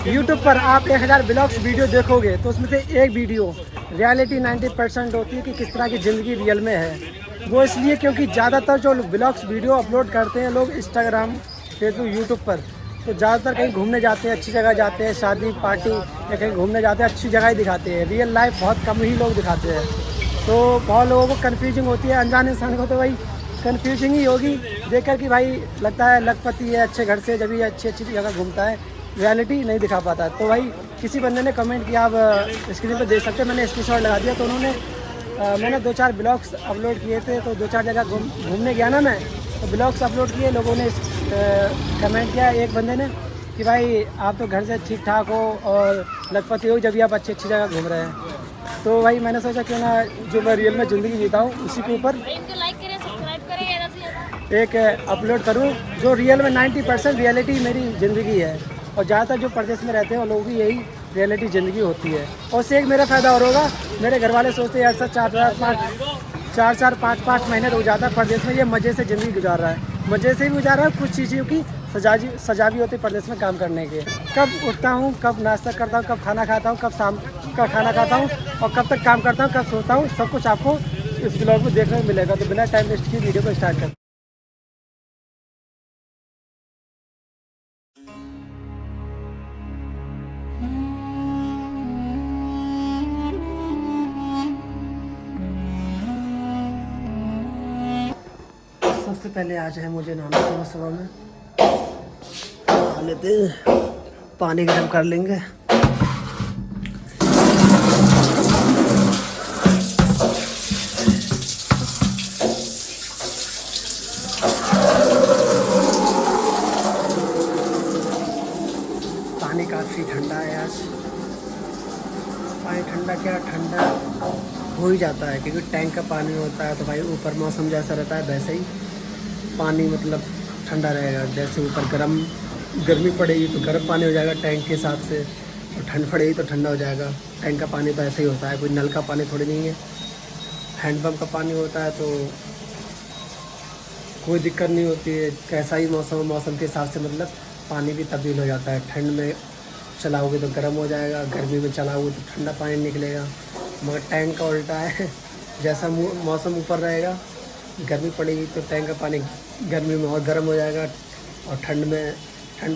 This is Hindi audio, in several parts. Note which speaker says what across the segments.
Speaker 1: यूट्यूब पर आप 1000 ब्लॉग्स वीडियो देखोगे तो उसमें से एक वीडियो रियलिटी 90% होती है कि किस तरह की ज़िंदगी रियल में है। वो इसलिए क्योंकि ज़्यादातर जो ब्लॉग्स वीडियो अपलोड करते हैं लोग इंस्टाग्राम, फेसबुक, यूट्यूब पर, तो ज़्यादातर कहीं घूमने जाते हैं, अच्छी जगह जाते हैं, शादी पार्टी या कहीं घूमने जाते हैं, अच्छी जगह ही दिखाते हैं। रियल लाइफ बहुत कम ही लोग दिखाते हैं। तो बहुत लोगों को कन्फ्यूजिंग होती है। अनजान इंसान को तो भाई कन्फ्यूजिंग ही होगी देखकर कि भाई लगता है लखपति है, अच्छे घर से, जब भी अच्छी अच्छी जगह घूमता है, रियलिटी नहीं दिखा पाता। तो भाई किसी बंदे ने कमेंट किया, आप स्क्रीन पर देख सकते हैं, मैंने स्क्रीनशॉट लगा दिया। तो उन्होंने मैंने 2-4 ब्लॉग्स अपलोड किए थे, तो 2-4 जगह घूमने गया ना मैं, तो ब्लॉग्स अपलोड किए, लोगों ने कमेंट किया एक बंदे ने कि भाई आप तो घर से ठीक ठाक हो और लखपति हो, जब भी आप अच्छी अच्छी जगह घूम रहे हैं। तो भाई मैंने सोचा क्यों ना जो मैं रियल में ज़िंदगी जीता हूँ उसी के ऊपर एक अपलोड करूँ, जो रियल में 90% रियलिटी मेरी ज़िंदगी है। और ज़्यादातर जो प्रदेश में रहते हैं वो लोगों की यही रियलिटी ज़िंदगी होती है। और उससे एक मेरा फ़ायदा और होगा, मेरे घर वाले सोचते हैं अक्सर 4-4, 5-5 महीने रुक जाता है प्रदेश में, ये मज़े से ज़िंदगी गुजार रहा है। मज़े से भी गुजार रहा है, कुछ चीज़ों की सजा भी होती है प्रदेश में काम करने के। कब उठता हूँ, कब नाश्ता करता हूँ, कब खाना खाता हूँ, कब शाम का खाना खाता हूँ और कब तक काम करता हूँ, कब सोता हूँ, सब कुछ आपको इस ब्लॉग में देखने को मिलेगा। तो बिना टाइम वेस्ट की वीडियो को स्टार्ट करते। सबसे पहले आज है मुझे नहाना सुबह में, नहा लेते हैं, पानी गर्म कर लेंगे। पानी काफ़ी ठंडा है आज। पानी ठंडा क्या, ठंडा हो ही जाता है क्योंकि टैंक का पानी होता है। तो भाई ऊपर मौसम जैसा रहता है वैसे ही पानी मतलब ठंडा रहेगा। जैसे ऊपर गर्मी पड़ेगी तो गर्म पानी हो जाएगा टैंक के हिसाब से, और ठंड पड़ेगी तो ठंडा हो जाएगा। टैंक का पानी तो ऐसे ही होता है, कोई नल का पानी थोड़ी नहीं है, हैंडपम्प का पानी होता है, तो कोई दिक्कत नहीं होती है। कैसा ही मौसम के हिसाब से मतलब पानी भी तब्दील हो जाता है। ठंड में चलाओगे तो गर्म हो जाएगा, गर्मी में चलाओगे तो ठंडा पानी निकलेगा। मगर टैंक का उल्टा है, जैसा मौसम ऊपर रहेगा, गर्मी पड़ेगी तो टैंक का पानी गर्मी में और गर्म हो जाएगा, और ठंड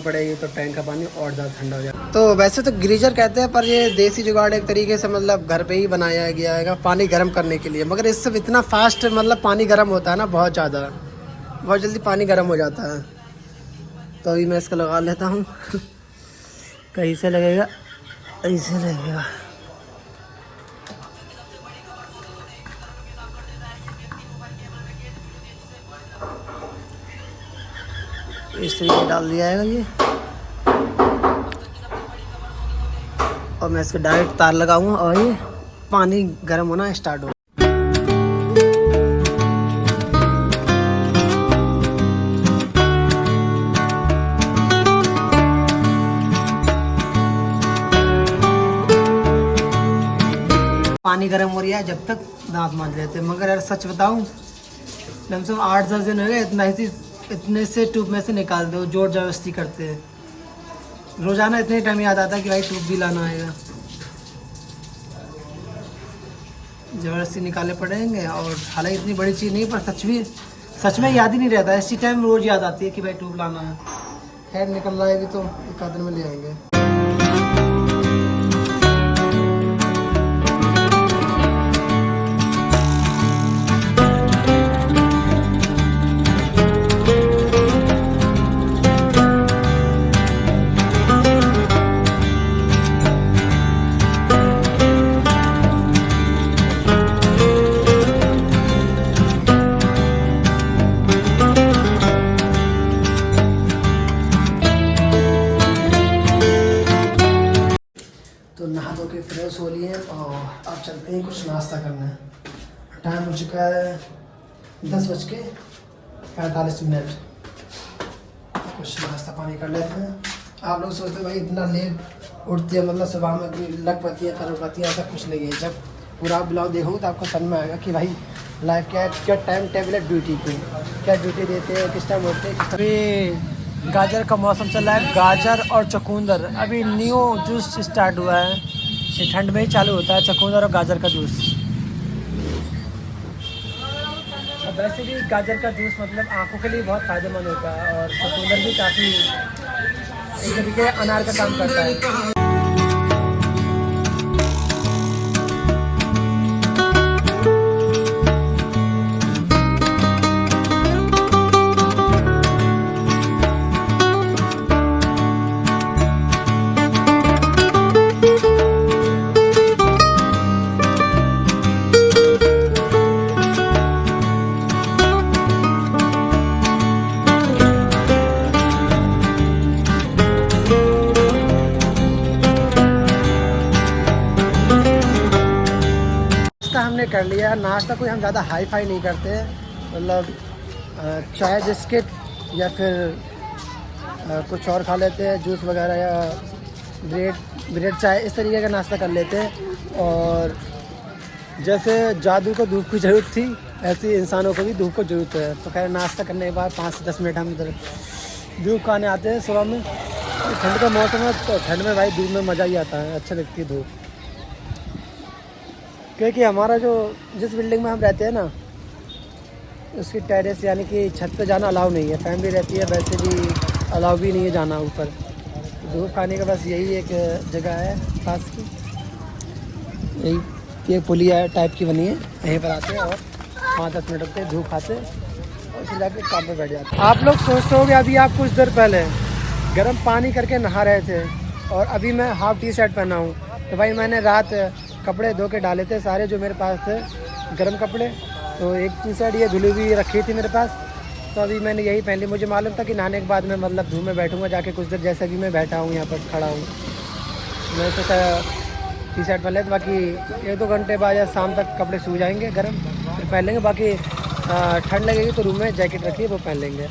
Speaker 1: पड़ेगी तो टैंक का पानी और ज़्यादा ठंडा हो जाएगा। तो वैसे तो ग्रीजर कहते हैं, पर ये देसी जुगाड़ एक तरीके से मतलब घर पे ही बनाया गया है पानी गर्म करने के लिए। मगर इससे इतना फास्ट मतलब पानी गर्म होता है ना, बहुत जल्दी पानी गर्म हो जाता है। तो अभी मैं इसका लगा लेता हूँ। कहीं से लगेगा, ऐसे लगेगा। इस तरीके डाल दिया है ये, और मैं इसके डायरेक्ट तार लगाऊंगा और ये पानी गर्म होना स्टार्ट हो। पानी गर्म हो रहा है जब तक दांत मांज लेते हैं। मगर यार सच बताऊं, कम से कम 8-10 दिन हो गए इतने से ट्यूब में से निकाल दो, जोर जबरदस्ती करते हैं। रोज़ाना इतने टाइम याद आता है कि भाई ट्यूब भी लाना आएगा, ज़बरदस्ती निकाले पड़ेंगे। और हालांकि इतनी बड़ी चीज़ नहीं, पर सच में याद ही नहीं रहता है। इसी टाइम रोज़ याद आती है कि भाई ट्यूब लाना है। खैर निकल रहा है भी तो एक आध दिन में ले आएंगे। तो नहा धो के फ्रेश हो लिए और अब चलते हैं कुछ नाश्ता करना। टाइम हो चुका है 10:45। कुछ नाश्ता पानी कर लेते हैं। आप लोग सोचते भाई इतना लेट उठते हैं, मतलब सुबह में लखपति करोड़पति ऐसा कुछ नहीं है। जब पूरा ब्लॉग देखोगे तो आपको समझ में आएगा कि भाई लाइफ क्या टाइम टेबल है ड्यूटी की, क्या ड्यूटी देते हैं, किस टाइम उठते हैं। गाजर का मौसम चल रहा है, गाजर और चुकंदर। अभी न्यू जूस स्टार्ट हुआ है, ये ठंड में ही चालू होता है, चुकंदर और गाजर का जूस। और वैसे भी गाजर का जूस मतलब आंखों के लिए बहुत फ़ायदेमंद होता है, और चुकंदर भी काफ़ी एक तरीके अनार का काम करता है। हमने कर लिया नाश्ता। कोई हम ज़्यादा हाई फाई नहीं करते, मतलब चाय बिस्किट या फिर कुछ और खा लेते हैं, जूस वगैरह या ब्रेड चाय, इस तरीके का नाश्ता कर लेते हैं। और जैसे जादू को धूप की ज़रूरत थी, ऐसे इंसानों को भी धूप को ज़रूरत है। तो खैर नाश्ता करने के बाद 5 से 10 मिनट हम इधर धूप खाने आते हैं सुबह में। ठंड का मौसम है तो ठंड में भाई धूप में मज़ा ही आता है, अच्छा लगती है धूप। क्योंकि हमारा जो जिस बिल्डिंग में हम रहते हैं ना, उसकी टेरेस यानी कि छत पे जाना अलाउ नहीं है। फैमिली रहती है, वैसे भी अलाउ भी नहीं है जाना ऊपर। धूप खाने का बस यही एक जगह है पास की, यही एक पुलिया टाइप की बनी है, यहीं पर आते हैं और 5-10 मिनट रुकते धूप खाते और फिर जाके काम पे बैठ जाते हैं। आप लोग सोचते होंगे अभी आप कुछ देर पहले गर्म पानी करके नहा रहे थे और अभी मैं हाफ टी शर्ट पहना हूँ। तो भाई मैंने रात कपड़े धो के डाले थे सारे जो मेरे पास थे, गर्म कपड़े। तो एक टी शर्ट ये धुली हुई रखी थी मेरे पास, तो अभी मैंने यही पहन ली। मुझे मालूम था कि नहाने के बाद मैं मतलब धूप में बैठूंगा जाके कुछ देर, जैसे भी मैं बैठा हूँ यहाँ पर खड़ा हूँ। मैं सोचा टी शर्ट पहन ले, तो बाकी 1-2 घंटे बाद या शाम तक कपड़े सूख जाएंगे गर्म, फिर पहन लेंगे। बाकी ठंड लगेगी तो रूम में जैकेट रखिए वो पहन लेंगे।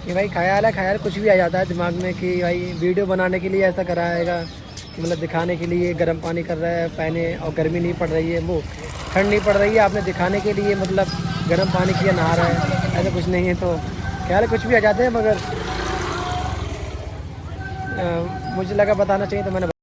Speaker 1: कि भाई ख्याल कुछ भी आ जाता है दिमाग में कि भाई वीडियो बनाने के लिए ऐसा कराएगा, मतलब दिखाने के लिए गर्म पानी कर रहा है पहने और गर्मी नहीं पड़ रही है, वो ठंड नहीं पड़ रही है, आपने दिखाने के लिए मतलब गर्म पानी किया नहा रहा है, ऐसा कुछ नहीं है। तो ख्याल कुछ भी आ जाते हैं, मगर मुझे लगा बताना चाहिए तो मैंने।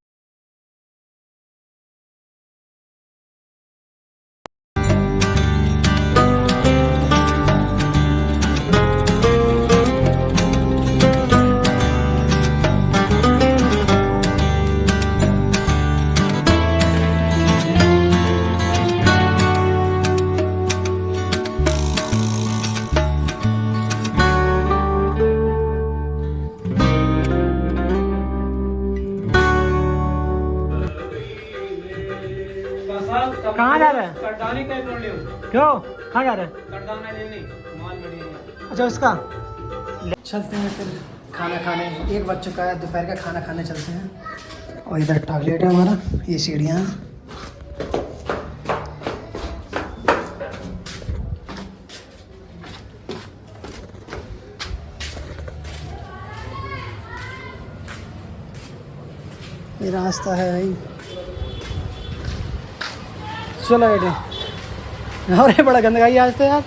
Speaker 1: कहाँ जा रहे हैं? क्यों कहाँ जा रहे हैं? अच्छा उसका चलते हैं फिर खाना खाने। 1 बज चुका है, दोपहर का खाना खाने चलते हैं। और इधर टॉयलेट है हमारा, ये सीढ़ियाँ हैं। ये रास्ता है भाई, चलो बेटे। अरे बड़ा गंदगाई आज तो यार,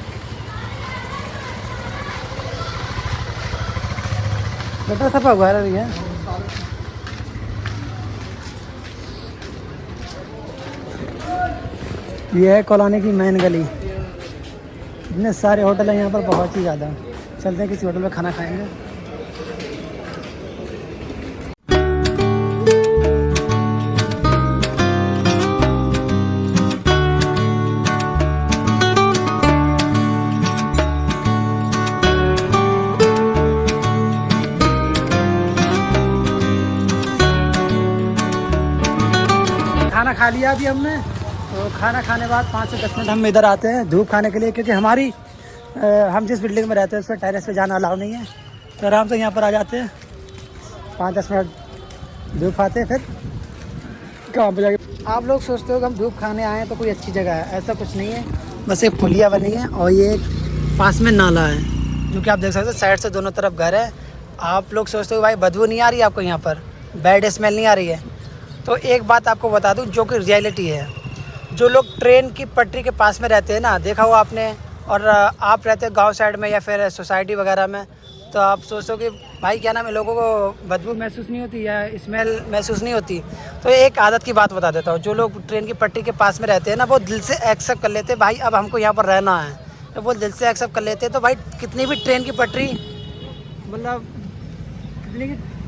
Speaker 1: बेटा सफा हुआ नहीं है। ये है कॉलोनी की मेन गली, इतने सारे होटल हैं यहाँ पर, बहुत ही ज़्यादा। चलते हैं किसी होटल में खाना खाएंगे। खाना खा लिया अभी हमने, तो खाना खाने बाद 5 से 10 मिनट हम इधर आते हैं धूप खाने के लिए, क्योंकि हमारी हम जिस बिल्डिंग में रहते हैं उस पर टेरेस पे जाना अलाउ नहीं है। तो आराम से यहाँ पर आ जाते हैं, 5-10 मिनट धूप खाते हैं, फिर काम पे जाके। आप लोग सोचते हो कि हम धूप खाने आए हैं तो कोई अच्छी जगह है, ऐसा कुछ नहीं है। बस एक पुलिया बनी है और ये पास में नाला है, जो कि आप देख सकते हो साइड से दोनों तरफ घर है। आप लोग सोचते हो भाई बदबू नहीं आ रही है आपको, यहाँ पर बैड स्मेल नहीं आ रही है। तो एक बात आपको बता दूं जो कि रियलिटी है, जो लोग ट्रेन की पटरी के पास में रहते हैं ना, देखा हो आपने, और आप रहते हो गांव साइड में या फिर सोसाइटी वगैरह में,
Speaker 2: तो आप सोचो कि भाई क्या नाम है, लोगों को बदबू महसूस नहीं होती या स्मेल महसूस नहीं होती। तो एक आदत की बात बता देता हूँ, जो लोग ट्रेन की पटरी के पास में रहते हैं ना, वो दिल से एक्सेप्ट कर लेते हैं भाई अब हमको यहाँ पर रहना है, तो वो दिल से एक्सेप्ट कर लेते हैं। तो भाई कितनी भी ट्रेन की पटरी, मतलब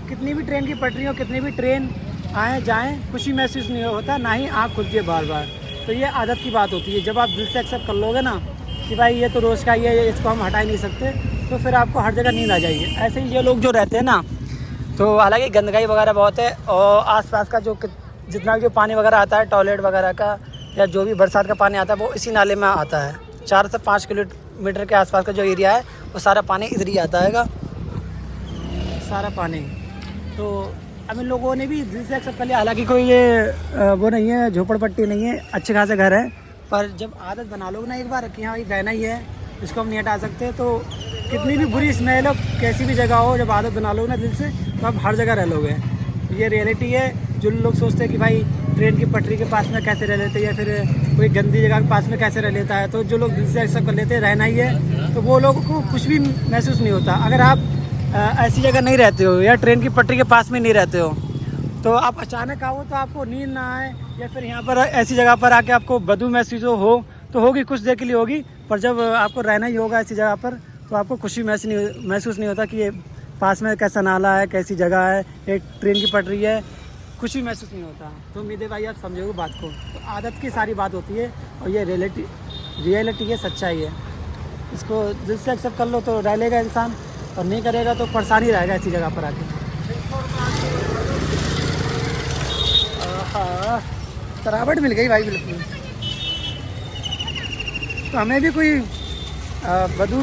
Speaker 2: कितनी भी ट्रेन की पटरी हो, कितनी भी ट्रेन आए जाएँ, खुशी महसूस नहीं होता, ना ही आँख खुलती है बार बार। तो ये आदत की बात होती है, जब आप दिल से एक्सेप्ट कर लोगे ना कि भाई ये तो रोज़ का ही है, इसको हम हटा ही नहीं सकते, तो फिर आपको हर जगह नींद आ जाएगी। ऐसे ही ये लोग जो रहते हैं ना, तो हालांकि गंदगी वगैरह बहुत है, और आसपास का जो जितना भी जो पानी वगैरह आता है टॉयलेट वगैरह का, या जो भी बरसात का पानी आता है, वो इसी नाले में आता है। 4 से 5 किलोमीटर के आसपास का जो एरिया है, वो सारा पानी इधर ही आता है, सारा पानी। तो अब इन लोगों ने भी दिल से एक्सेप्ट कर लिया। हालांकि कोई ये वो नहीं है, झोपड़पट्टी नहीं है, अच्छे खासे घर है, पर जब आदत बना लोगे ना एक बार कि हाँ ये रहना ही है, इसको हम नहीं हटा सकते, तो कितनी भी बुरी स्मेल हो, कैसी भी जगह हो, जब आदत बना लोगे ना दिल से, तो आप हर जगह रह लोगे। ये रियलिटी है। जो लोग सोचते हैं कि भाई ट्रेन की पटरी के पास में कैसे रह लेते हैं, या फिर कोई गंदी जगह के पास में कैसे रह लेता है, तो जो लोग दिल से एक्सेप्ट कर लेते हैं रहना ही है, तो वो लोगों को कुछ भी महसूस नहीं होता। अगर आप ऐसी जगह नहीं रहते हो या ट्रेन की पटरी के पास में नहीं रहते हो, तो आप अचानक आओ तो आपको नींद ना आए, या फिर यहाँ पर ऐसी जगह पर आके आपको बदबू महसूस हो, तो होगी, कुछ देर के लिए होगी, पर जब आपको रहना ही होगा ऐसी जगह पर, तो आपको खुशी महसूस नहीं होता कि ये पास में कैसा नाला है, कैसी जगह है, एक ट्रेन की पटरी है, खुशी महसूस नहीं होता। तो उम्मीद है भाई आप समझोगे बात को। तो आदत की सारी बात होती है, और ये रियलिटी है, सच्चाई है। इसको दिल से एक्सेप्ट कर लो तो रह लेगा इंसान, और नहीं करेगा तो परेशानी रहेगा ऐसी जगह पर आके। तरावट मिल गई भाई बिल्कुल। तो हमें भी कोई बदबू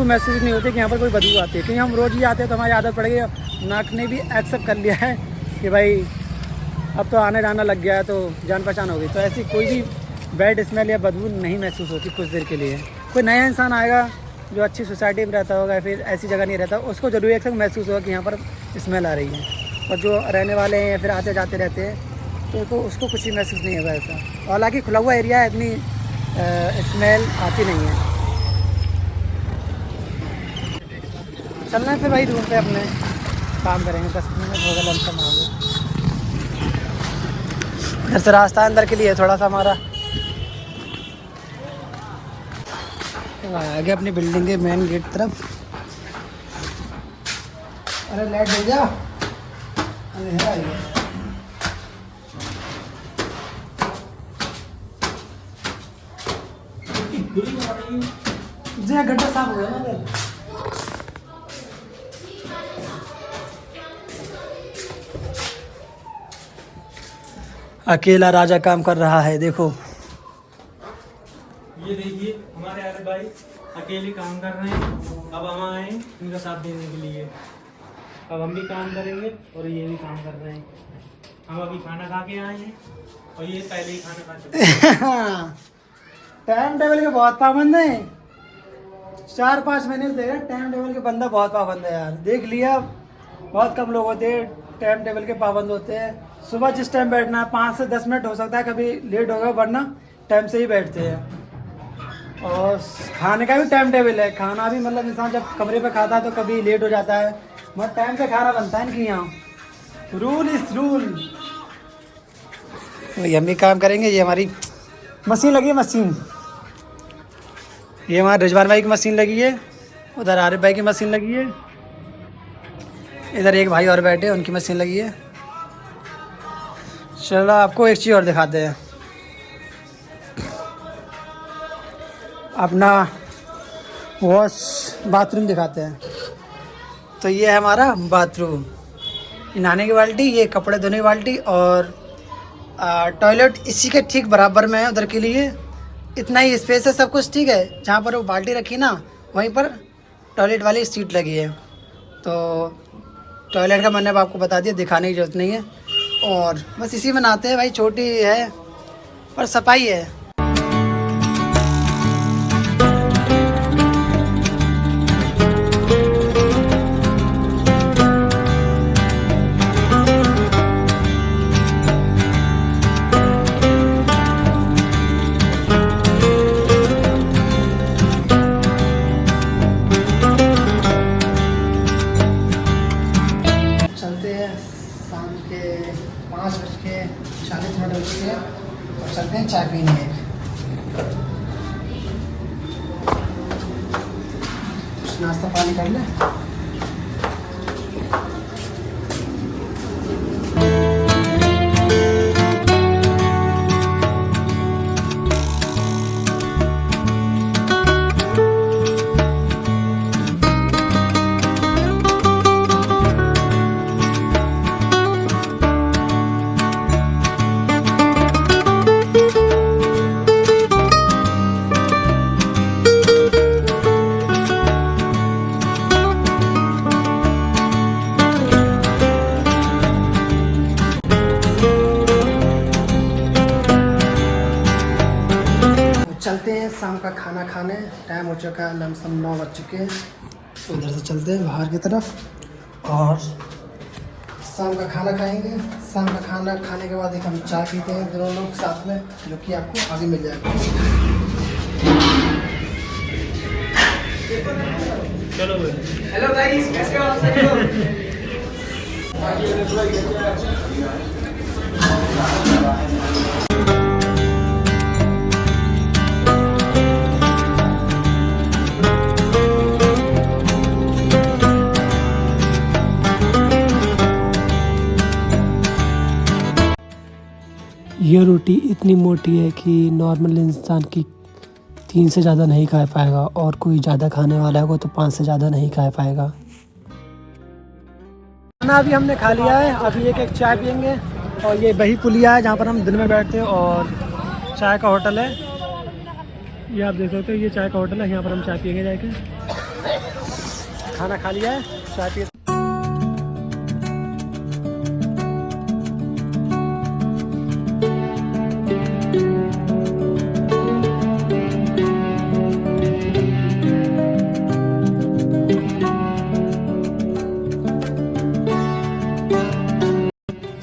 Speaker 2: महसूस नहीं होती कि यहाँ पर कोई बदबू आती है, क्योंकि हम रोज़ ही आते हैं, तो हमारी आदत पड़ गई। नाक ने भी एक्सेप्ट कर लिया है कि भाई अब तो आने जाना लग गया है, तो जान पहचान हो गई। तो ऐसी कोई भी बैड स्मेल या बदबू नहीं महसूस होती कुछ देर के लिए। कोई नया इंसान आएगा जो अच्छी सोसाइटी में रहता होगा, फिर ऐसी जगह नहीं रहता, उसको जरूर एक महसूस होगा कि यहाँ पर स्मेल आ रही है। और जो रहने वाले हैं या फिर आते जाते रहते हैं, तो उसको कुछ ही महसूस नहीं होगा ऐसा। हालांकि खुला हुआ एरिया है, इतनी स्मेल आती नहीं है। चलना है फिर भाई रूम पे, अपने काम करेंगे, 10 मिनट हो गए, लंच टाइम आ गया। घर से रास्ता अंदर के लिए थोड़ा सा हमारा आगे अपनी बिल्डिंग के मेन गेट तरफ। अरे लाइट दे जा, अंधेरा है। जी गड्ढा साफ हो गया ना इधर। अकेला राजा काम कर रहा है, देखो
Speaker 3: ये देखिए हमारे आरिफ भाई अकेले काम कर रहे हैं। अब हम आए हैं इनका साथ देने के लिए। अब हम भी काम करेंगे और ये भी काम कर रहे हैं। हम अभी खाना खा के आए हैं और ये पहले ही खाना खा चुके हैं।
Speaker 1: टाइम टेबल के बहुत पाबंद है। 4-5 महीने से टाइम टेबल के बंदा बहुत पाबंद है यार। देख लिया, बहुत कम लोग होते हैं टाइम टेबल के पाबंद होते हैं। सुबह जिस टाइम बैठना है 5 से 10 मिनट हो सकता है कभी लेट होगा, वरना टाइम से ही बैठते हैं। और खाने का भी टाइम टेबल है। खाना भी मतलब इंसान जब कमरे पे खाता है तो कभी लेट हो जाता है, मगर टाइम से खाना बनता है इनके यहाँ। Rule is rule. वही हम भी काम करेंगे। ये हमारी मशीन लगी है, मशीन। ये हमारे रिजवान भाई की मशीन लगी है, उधर आरिफ भाई की मशीन लगी है, इधर एक भाई और बैठे उनकी मशीन लगी है। चलो आपको एक चीज़ और दिखाते हैं, अपना वॉश बाथरूम दिखाते हैं। तो ये है हमारा बाथरूम, नहाने की बाल्टी, ये कपड़े धोने की बाल्टी, और टॉयलेट इसी के ठीक बराबर में है उधर के लिए। इतना ही स्पेस है, सब कुछ ठीक है। जहाँ पर वो बाल्टी रखी ना, वहीं पर टॉयलेट वाली सीट लगी है। तो टॉयलेट का मैंने अब आपको बता दिया, दिखाने की ज़रूरत नहीं है। और बस इसी में नहाते हैं भाई, छोटी है पर सफाई है। शाम के 5:40 हो चुके हैं और चलते हैं चाय पीने। कुछ नाश्ता पानी कर लें। चलते हैं शाम का खाना खाने। टाइम हो चुका है, लमसम 9 बज चुके हैं। तो उधर से चलते हैं बाहर की तरफ और शाम का खाना खाएंगे। शाम का खाना खाने के बाद एक हम चाय पीते हैं दोनों लोग साथ में, जो कि आपको आगे मिल जाएगा।
Speaker 3: चलो
Speaker 1: हेलो गाइस, कैसे हो आप सब?
Speaker 4: ये रोटी इतनी मोटी है कि नॉर्मल इंसान की 3 से ज़्यादा नहीं खा पाएगा, और कोई ज़्यादा खाने वाला होगा तो 5 से ज़्यादा नहीं खा पाएगा।
Speaker 1: खाना अभी हमने खा लिया है। अभी एक चाय पियेंगे और ये वही पुलिया है जहाँ पर हम दिन में बैठते हैं और चाय का होटल है। ये आप देख सकते हो, ये चाय का होटल है। यहाँ पर हम चाय पियेंगे जाके। खाना खा लिया है, चाय पिए।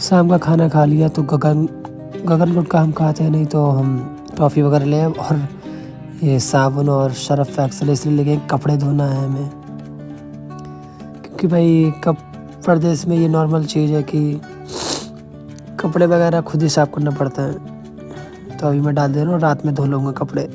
Speaker 4: शाम का खाना खा लिया तो गगन गुटका हम खाते हैं, नहीं तो हम टॉफ़ी वगैरह ले आए। और ये साबुन और सर्फ एक्सेल इसलिए लेके कपड़े धोना है हमें, क्योंकि भाई परदेश में ये नॉर्मल चीज़ है कि कपड़े वगैरह खुद ही साफ़ करना पड़ता है। तो अभी मैं डाल दे रहा हूँ, रात में धो लूँगा कपड़े।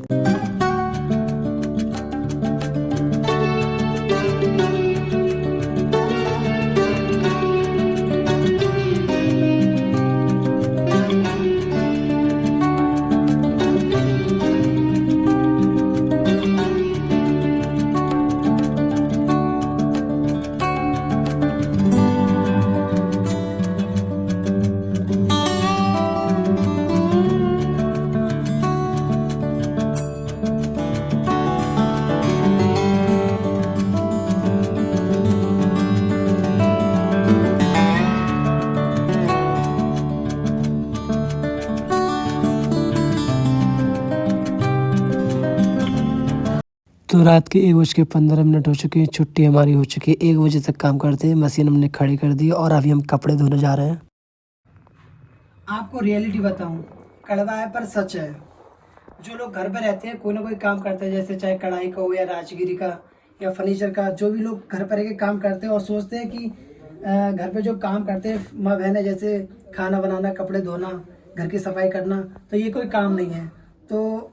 Speaker 4: तो रात के 1:15 हो चुके हैं। छुट्टी हमारी हो चुकी है। 1 बजे तक काम करते हैं। मशीन हमने खड़ी कर दी और अभी हम कपड़े धोने जा रहे हैं।
Speaker 1: आपको रियलिटी बताऊं, कड़वा है पर सच है। जो लोग घर पर रहते हैं, कोई ना कोई काम करते हैं, जैसे चाहे कढ़ाई का हो या राजगिरी का या फर्नीचर का। जो भी लोग घर पर रह के काम करते हैं और सोचते हैं कि घर पे जो काम करते हैं माँ बहनें, जैसे खाना बनाना, कपड़े धोना, घर की सफाई करना, तो ये कोई काम नहीं है। तो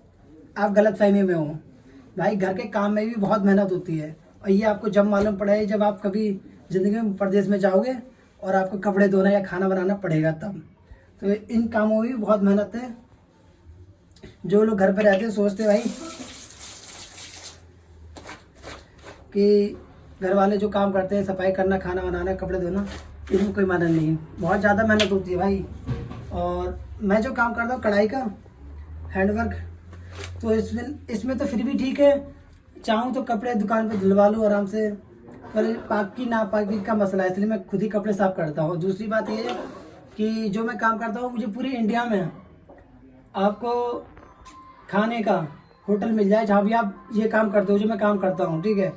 Speaker 1: आप गलतफहमी में हो भाई। घर के काम में भी बहुत मेहनत होती है और ये आपको जब मालूम पड़ा है, जब आप कभी ज़िंदगी में परदेश में जाओगे और आपको कपड़े धोना या खाना बनाना पड़ेगा तब। तो इन कामों में भी बहुत मेहनत है। जो लोग घर पर रहते हैं सोचते भाई कि घर वाले जो काम करते हैं, सफाई करना, खाना बनाना, कपड़े धोना, इसमें कोई मानना नहीं है। बहुत ज़्यादा मेहनत होती है भाई। और मैं जो काम करता हूँ कढ़ाई का, हैंडवर्क, तो इसमें तो फिर भी ठीक है। चाहूँ तो कपड़े दुकान पे धुलवा लूँ आराम से, पर पाकी ना पाकी का मसला है, इसलिए मैं खुद ही कपड़े साफ करता हूँ। दूसरी बात ये है कि जो मैं काम करता हूँ, मुझे पूरी इंडिया में आपको खाने का होटल मिल जाए जहाँ भी आप ये काम करते हो, जो मैं काम करता हूँ, ठीक है।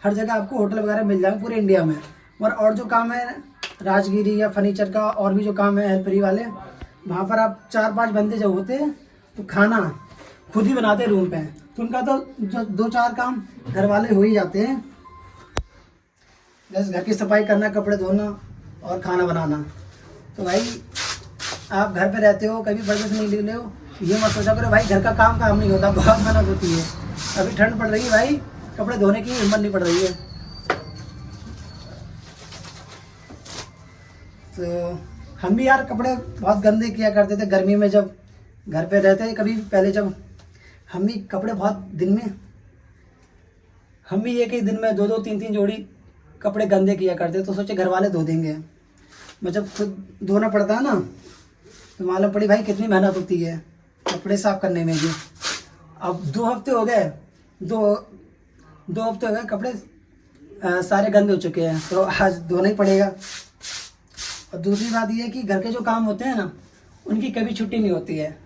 Speaker 1: हर जगह आपको होटल वगैरह मिल जाए पूरे इंडिया में। और जो काम है राजगिरी या फर्नीचर का, और भी जो काम है हेल्परी वाले, वहाँ पर आप 4-5 बंदे जब होते हैं तो खाना खुद ही बनाते हैं रूम पे। तो उनका तो 2-4 काम घर वाले हो ही जाते हैं, जैसे घर की सफाई करना, कपड़े धोना और खाना बनाना।
Speaker 2: तो भाई आप घर पे रहते हो, कभी परदेश नहीं ले हो, ये मत सोचा करो भाई घर का काम नहीं होता, बहुत मेहनत होती है। अभी ठंड पड़ रही है भाई, कपड़े धोने की हिम्मत नहीं पड़ रही है। तो हम भी यार कपड़े बहुत गंदे किया करते थे गर्मी में, जब घर पे रहते कभी पहले, जब हम भी कपड़े बहुत दिन में, हम भी एक ही दिन में 2-2 3-3 जोड़ी कपड़े गंदे किया करते, तो सोचे घर वाले धो देंगे। मैं जब खुद धोना पड़ता है ना, तो मालूम पड़ी भाई कितनी मेहनत होती है कपड़े साफ करने में भी। अब 2 हफ्ते हो गए, 2 हफ्ते हो गए, कपड़े सारे गंदे हो चुके हैं, तो आज धोना ही पड़ेगा। और दूसरी बात ये है कि घर के जो काम होते हैं ना, उनकी कभी छुट्टी नहीं होती है।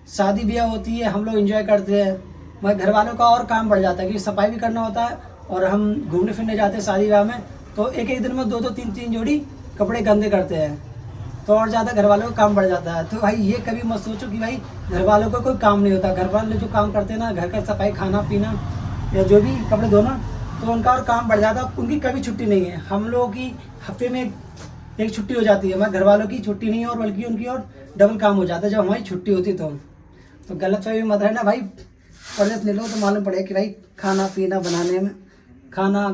Speaker 2: शादी ब्याह होती है, हम लोग एंजॉय करते हैं, मगर घर वालों का और काम बढ़ जाता है कि सफाई भी करना होता है, और हम घूमने फिरने जाते हैं शादी ब्याह में, तो एक एक दिन में 2-2 3-3 जोड़ी कपड़े गंदे करते हैं, तो और ज़्यादा घर वालों का काम बढ़ जाता है। तो भाई ये कभी मत सोचो कि भाई घर वालों को कोई काम नहीं होता। घर वाले जो काम करते हैं ना, घर का सफाई, खाना पीना या जो भी कपड़े धोना, तो उनका और काम बढ़ जाता है, उनकी कभी छुट्टी नहीं है। हम लोगों की हफ्ते में एक छुट्टी हो जाती है, मगर घर वालों की छुट्टी नहीं है, और बल्कि उनकी और डबल काम हो जाता है जब हमारी छुट्टी होती है। तो गलत फहमी मत रहना भाई, परदेश ले लो तो मालूम पड़ेगा कि भाई खाना पीना बनाने में, खाना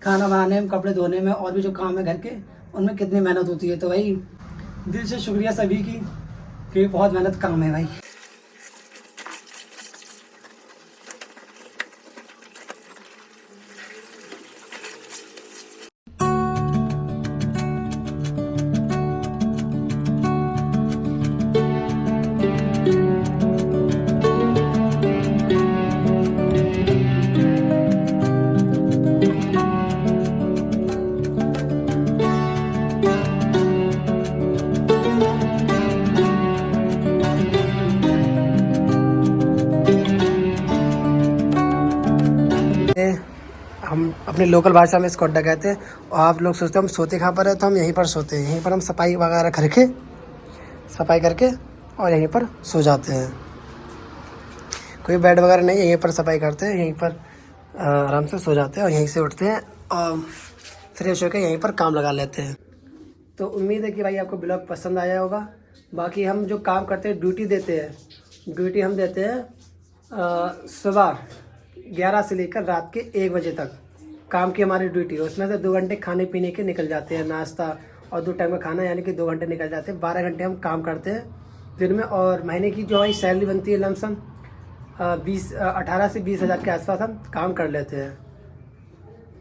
Speaker 2: बनाने में, कपड़े धोने में, और भी जो काम है घर के, उनमें कितनी मेहनत होती है। तो भाई दिल से शुक्रिया सभी की, कि बहुत मेहनत काम है भाई। हम अपने लोकल भाषा में इसको अड्डा कहते हैं, और आप लोग सोचते हैं हम सोते कहाँ पर है, तो हम यहीं पर सोते हैं। यहीं पर हम सफाई वगैरह करके, सफाई करके और यहीं पर सो जाते हैं। कोई बेड वगैरह नहीं, यहीं पर सफाई करते हैं, यहीं पर आराम से सो जाते हैं, और यहीं से उठते हैं और फ्रेश होकर यहीं पर काम लगा लेते हैं। तो उम्मीद है कि भाई आपको ब्लॉग पसंद आया होगा। बाकी हम जो काम करते हैं, ड्यूटी हम देते हैं सुबह 11 से लेकर रात के 1 बजे तक काम की हमारी ड्यूटी है। उसमें से 2 घंटे खाने पीने के निकल जाते हैं, नाश्ता और 2 टाइम का खाना, यानी कि 2 घंटे निकल जाते हैं। 12 घंटे हम काम करते हैं दिन में, और महीने की जो हमारी सैलरी बनती है लमसम 18 से 20 हज़ार के आसपास हम काम कर लेते हैं।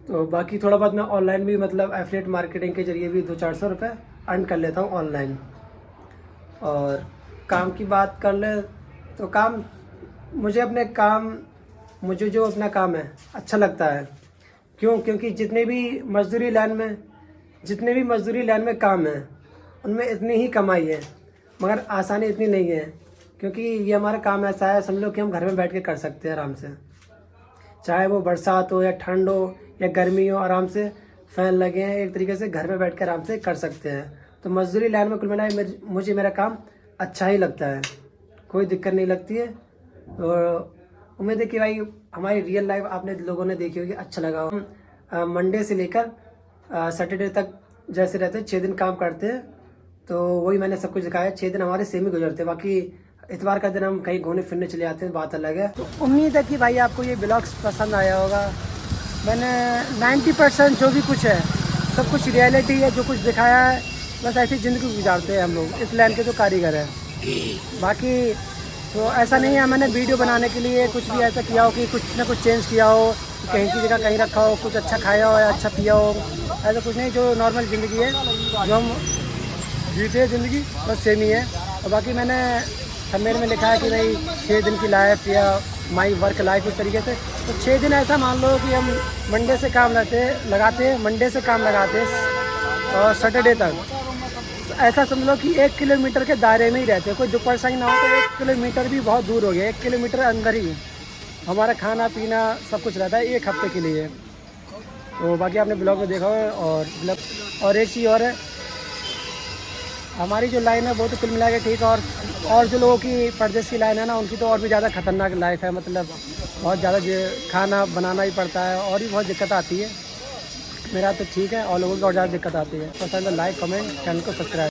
Speaker 2: तो बाकी थोड़ा बहुत मैं ऑनलाइन भी, मतलब एफिलिएट मार्केटिंग के जरिए भी 200-400 रुपये अर्न कर लेता हूँ ऑनलाइन। और काम की बात कर ले तो काम, मुझे जो अपना काम है अच्छा लगता है। क्योंकि जितने भी मजदूरी लाइन में काम है, उनमें इतनी ही कमाई है, मगर आसानी इतनी नहीं है। क्योंकि ये हमारा काम ऐसा है, समझ लो कि हम घर में बैठ के कर सकते हैं आराम से, चाहे वो बरसात हो या ठंड हो या गर्मी हो, आराम से फ़ैन लगे हैं, एक तरीके से घर में बैठ कर आराम से कर सकते हैं। तो मजदूरी लाइन में कुल मिलाकर मुझे मेरा काम अच्छा ही लगता है, कोई दिक्कत नहीं लगती है। और उम्मीद है कि भाई हमारी रियल लाइफ आपने लोगों ने देखी होगी, अच्छा लगा हो। हम मंडे से लेकर सैटरडे तक जैसे रहते हैं, 6 दिन काम करते हैं, तो वही मैंने सब कुछ दिखाया। 6 दिन हमारे सेम ही गुजरते हैं, बाकी इतवार का दिन हम कहीं घूमने फिरने चले जाते हैं, बात अलग है।
Speaker 1: तो उम्मीद है कि भाई आपको ये ब्लॉग्स पसंद आया होगा। मैंने 90% जो भी कुछ है सब कुछ रियलिटी है, जो कुछ दिखाया है, बस ऐसी ज़िंदगी गुजारते हैं हम लोग इस लाइन के जो कारीगर हैं। बाकी तो ऐसा नहीं है मैंने वीडियो बनाने के लिए कुछ भी ऐसा किया हो कि कुछ ना कुछ चेंज किया हो, कहीं की जगह कहीं रखा हो, कुछ अच्छा खाया हो या अच्छा पिया हो, ऐसा कुछ नहीं। जो नॉर्मल ज़िंदगी है, जो हम जीते हैं ज़िंदगी, बस सेम ही है। और बाकी मैंने थंबनेल में लिखा है कि भाई 6 दिन की लाइफ या माई वर्क लाइफ इस तरीके से। तो 6 दिन ऐसा मान लो कि हम मंडे से काम लगाते और सैटरडे तक, ऐसा समझ लो कि 1 किलोमीटर के दायरे में ही रहते हैं। कोई दुख परेशानी ना हो तो 1 किलोमीटर भी बहुत दूर हो गया, 1 किलोमीटर अंदर ही हमारा खाना पीना सब कुछ रहता है 1 हफ्ते के लिए। तो बाकी आपने ब्लॉग में देखा हो। और एक चीज़ और है, हमारी जो लाइन है वो तो कुल मिला के ठीक है, और जो लोगों की परदेश की लाइन है ना, उनकी तो और भी ज़्यादा खतरनाक लाइफ है। मतलब बहुत ज़्यादा खाना बनाना ही पड़ता है, और भी बहुत दिक्कत आती है। मेरा तो ठीक है, और लोगों की और ज़्यादा दिक्कत आती है। पसंद है लाइक कमेंट, चैनल को सब्सक्राइब।